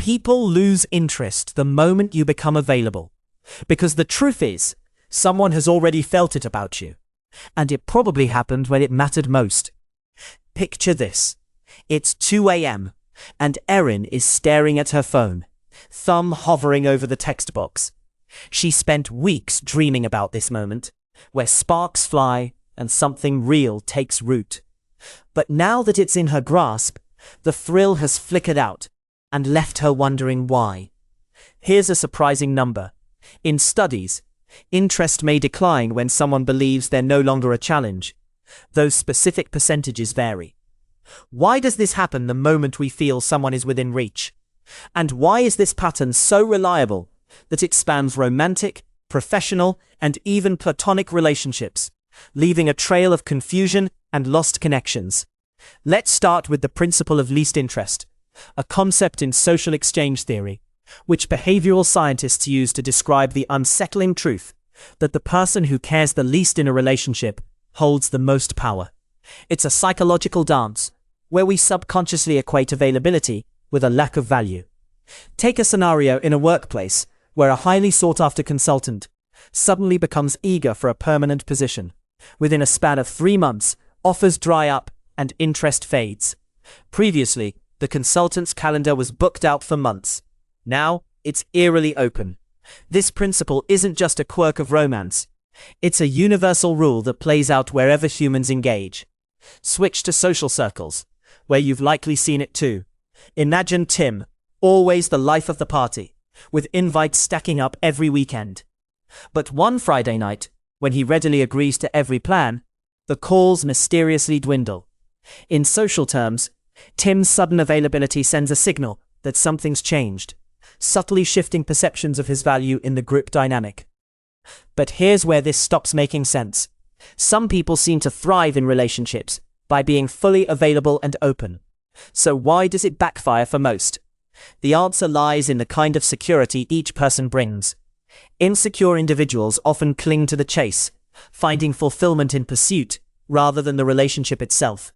People lose interest the moment you become available. Because the truth is, someone has already felt it about you. And it probably happened when it mattered most. Picture this. It's 2 a.m. and Erin is staring at her phone, thumb hovering over the text box. She spent weeks dreaming about this moment, where sparks fly and something real takes root. But now that it's in her grasp, the thrill has flickered out and left her wondering why. Here's a surprising number. In studies, interest may decline when someone believes they're no longer a challenge. Those specific percentages vary. Why does this happen the moment we feel someone is within reach? And why is this pattern so reliable that it spans romantic, professional, and even platonic relationships, leaving a trail of confusion and lost connections? Let's start with the principle of least interest, a concept in social exchange theory, which behavioral scientists use to describe the unsettling truth that the person who cares the least in a relationship holds the most power. It's a psychological dance where we subconsciously equate availability with a lack of value. Take a scenario in a workplace where a highly sought-after consultant suddenly becomes eager for a permanent position. Within a span of 3 months, offers dry up and interest fades. Previously, the consultant's calendar was booked out for months. Now, it's eerily open. This principle isn't just a quirk of romance. It's a universal rule that plays out wherever humans engage. Switch to social circles, where you've likely seen it too. Imagine Tim, always the life of the party, with invites stacking up every weekend. But one Friday night, when he readily agrees to every plan, the calls mysteriously dwindle. In social terms, Tim's sudden availability sends a signal that something's changed, subtly shifting perceptions of his value in the group dynamic. But here's where this stops making sense. Some people seem to thrive in relationships by being fully available and open. So why does it backfire for most? The answer lies in the kind of security each person brings. Insecure individuals often cling to the chase, finding fulfillment in pursuit rather than the relationship itself.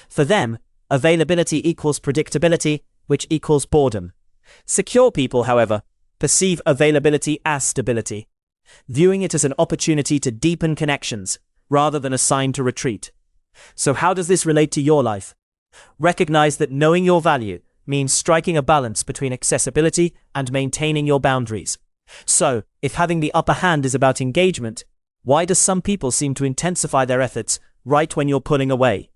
For them, availability equals predictability, which equals boredom. Secure people, however, perceive availability as stability, viewing it as an opportunity to deepen connections rather than a sign to retreat. So how does this relate to your life? Recognize that knowing your value means striking a balance between accessibility and maintaining your boundaries. So, if having the upper hand is about engagement, why do some people seem to intensify their efforts right when you're pulling away?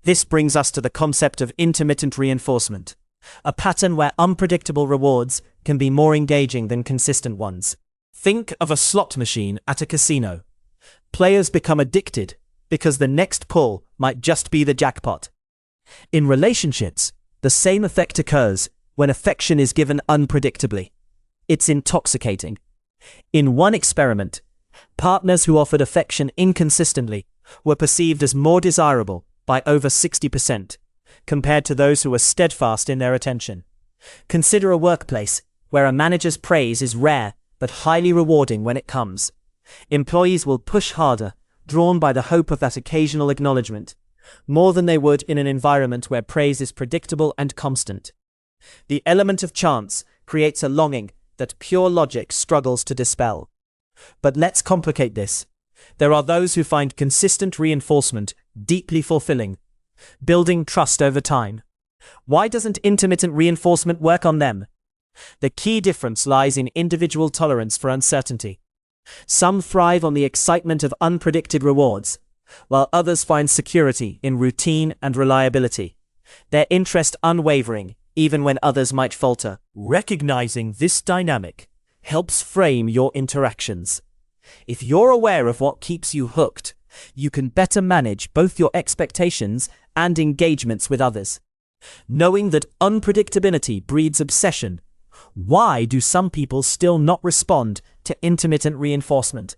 This brings us to the concept of intermittent reinforcement, a pattern where unpredictable rewards can be more engaging than consistent ones. Think of a slot machine at a casino. Players become addicted because the next pull might just be the jackpot. In relationships, the same effect occurs when affection is given unpredictably. It's intoxicating. In one experiment, partners who offered affection inconsistently were perceived as more desirable by over 60%, compared to those who were steadfast in their attention. Consider a workplace where a manager's praise is rare but highly rewarding when it comes. Employees will push harder, drawn by the hope of that occasional acknowledgement, more than they would in an environment where praise is predictable and constant. The element of chance creates a longing that pure logic struggles to dispel. But let's complicate this. There are those who find consistent reinforcement deeply fulfilling, building trust over time. Why doesn't intermittent reinforcement work on them? The key difference lies in individual tolerance for uncertainty. Some thrive on the excitement of unpredicted rewards, while others find security in routine and reliability, their interest unwavering even when others might falter. Recognizing this dynamic helps frame your interactions. If you're aware of what keeps you hooked, you can better manage both your expectations and engagements with others. Knowing that unpredictability breeds obsession, why do some people still not respond to intermittent reinforcement?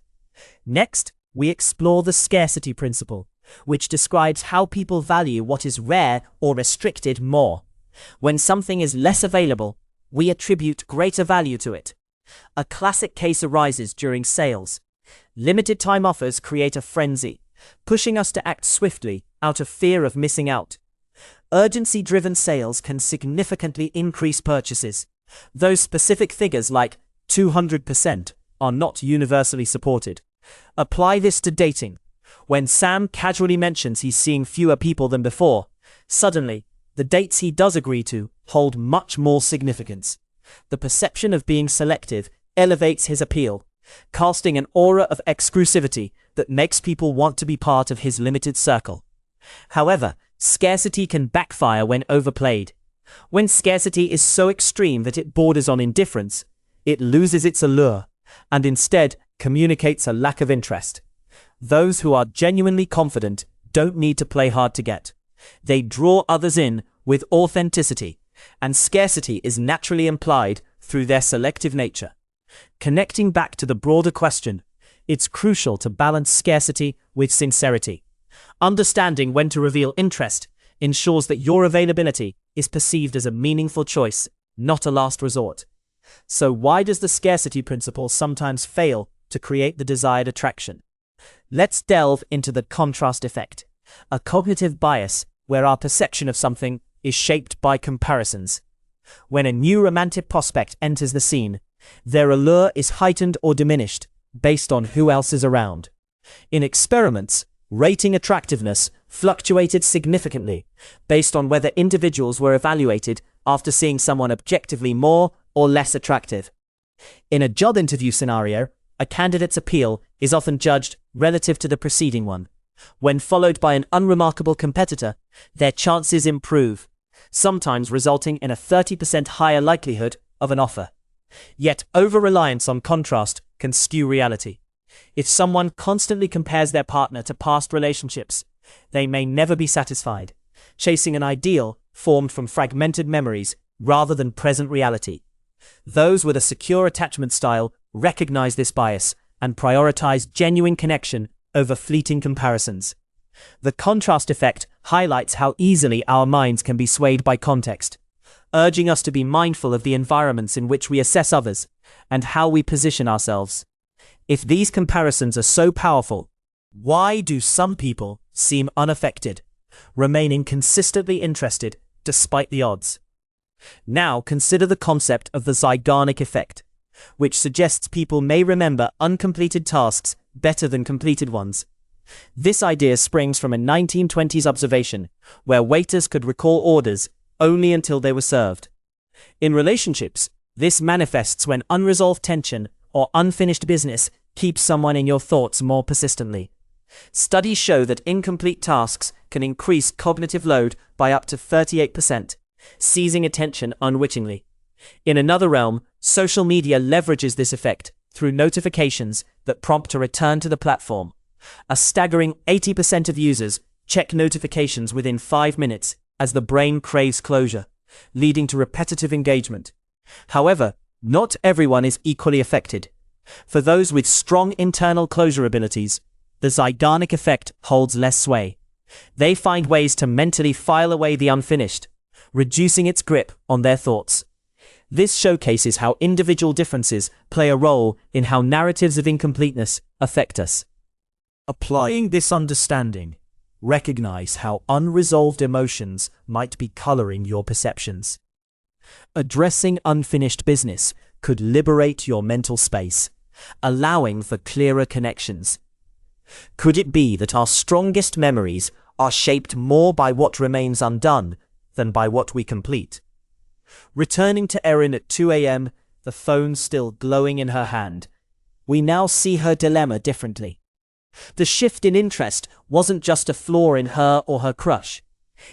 Next, we explore the scarcity principle, which describes how people value what is rare or restricted more. When something is less available, we attribute greater value to it. A classic case arises during sales. Limited time offers create a frenzy, pushing us to act swiftly out of fear of missing out. Urgency-driven sales can significantly increase purchases, Those specific figures like 200% are not universally supported. Apply this to dating. When Sam casually mentions he's seeing fewer people than before, suddenly, the dates he does agree to hold much more significance. The perception of being selective elevates his appeal, casting an aura of exclusivity that makes people want to be part of his limited circle. However, scarcity can backfire when overplayed. When scarcity is so extreme that it borders on indifference, it loses its allure and instead communicates a lack of interest. Those who are genuinely confident don't need to play hard to get. They draw others in with authenticity, and scarcity is naturally implied through their selective nature. Connecting back to the broader question, it's crucial to balance scarcity with sincerity. Understanding when to reveal interest ensures that your availability is perceived as a meaningful choice, not a last resort. So why does the scarcity principle sometimes fail to create the desired attraction? Let's delve into the contrast effect, a cognitive bias where our perception of something is shaped by comparisons. When a new romantic prospect enters the scene, their allure is heightened or diminished based on who else is around. In experiments, rating attractiveness fluctuated significantly based on whether individuals were evaluated after seeing someone objectively more or less attractive. In a job interview scenario, a candidate's appeal is often judged relative to the preceding one. When followed by an unremarkable competitor, their chances improve, sometimes resulting in a 30% higher likelihood of an offer. Yet over-reliance on contrast can skew reality. If someone constantly compares their partner to past relationships, they may never be satisfied, chasing an ideal formed from fragmented memories rather than present reality. Those with a secure attachment style recognize this bias and prioritize genuine connection over fleeting comparisons. The contrast effect highlights how easily our minds can be swayed by context, urging us to be mindful of the environments in which we assess others and how we position ourselves. If these comparisons are so powerful, why do some people seem unaffected, remaining consistently interested despite the odds? Now consider the concept of the Zeigarnik effect, which suggests people may remember uncompleted tasks better than completed ones. This idea springs from a 1920s observation where waiters could recall orders only until they were served. In relationships, this manifests when unresolved tension or unfinished business keeps someone in your thoughts more persistently. Studies show that incomplete tasks can increase cognitive load by up to 38%, seizing attention unwittingly. In another realm, social media leverages this effect through notifications that prompt a return to the platform. A staggering 80% of users check notifications within 5 minutes as the brain craves closure, leading to repetitive engagement. However, not everyone is equally affected. For those with strong internal closure abilities, the Zeigarnik effect holds less sway. They find ways to mentally file away the unfinished, reducing its grip on their thoughts. This showcases how individual differences play a role in how narratives of incompleteness affect us. Applying this understanding, recognize how unresolved emotions might be coloring your perceptions. Addressing unfinished business could liberate your mental space, allowing for clearer connections. Could it be that our strongest memories are shaped more by what remains undone than by what we complete? Returning to Erin at 2 a.m., the phone still glowing in her hand, we now see her dilemma differently. The shift in interest wasn't just a flaw in her or her crush.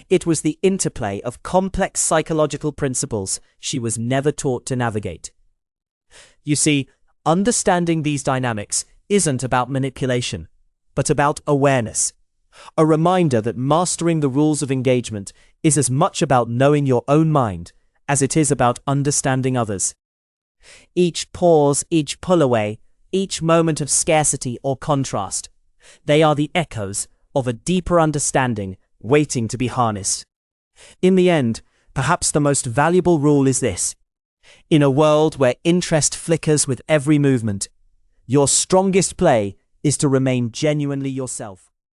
It was the interplay of complex psychological principles she was never taught to navigate. You see, understanding these dynamics isn't about manipulation, but about awareness. A reminder that mastering the rules of engagement is as much about knowing your own mind as it is about understanding others. Each pause, each pull away, each moment of scarcity or contrast, they are the echoes of a deeper understanding waiting to be harnessed. In the end, perhaps the most valuable rule is this: in a world where interest flickers with every movement, your strongest play is to remain genuinely yourself.